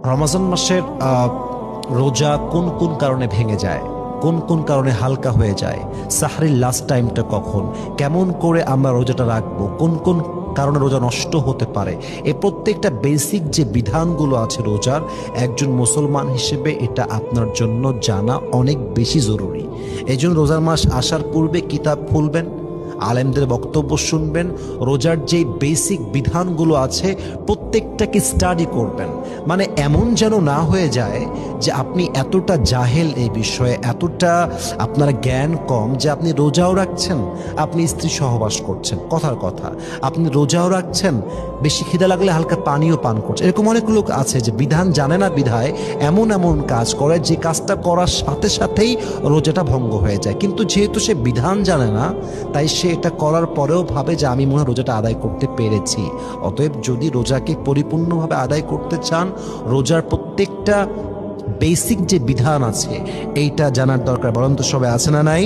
রমজান মাসের রোজা কোন কোন কারণে ভেঙে যায়, কোন কোন কারণে হালকা হয়ে যায়, সাহরির লাস্ট টাইমটা কখন, কেমন করে আমরা রোজাটা রাখবো, কোন কোন কারণে রোজা নষ্ট হতে পারে, এই প্রত্যেকটা বেসিক যে বিধানগুলো আছে রোজার, একজন মুসলমান হিসেবে এটা আপনার জন্য জানা অনেক বেশি জরুরি। এই জন্য রোজার মাস আসার পূর্বে কিতাব খুলবেন, আলেমদের বক্তব্য শুনবেন, রোজার যে বেসিক বিধানগুলো আছে প্রত্যেকটাকে স্টাডি করবেন। মানে এমন যেন না হয়ে যায় যে আপনি এতটা জাহেল এই বিষয়ে, এতটা আপনার জ্ঞান কম যে আপনি রোজাও রাখছেন, আপনি স্ত্রী সহবাস করছেন, কথার কথা আপনি রোজাও রাখছেন, বেশি খিদে লাগলে হালকা পানিও পান করছে। এরকম অনেক লোক আছে যে বিধান জানে না বিধায় এমন এমন কাজ করে যে কাজটা করার সাথে সাথেই রোজাটা ভঙ্গ হয়ে যায়। কিন্তু যেহেতু সে বিধান জানে না, তাই সে এটা করার পরেও ভাবে যে আমি মনে হয় রোজাটা আদায় করতে পেরেছি। অতএব যদি রোজাকে পরিপূর্ণভাবে আদায় করতে চান, রোজার প্রত্যেকটা বেসিক যে বিধান আছে এইটা জানার দরকার। বরং তো সবাই আছে না নাই?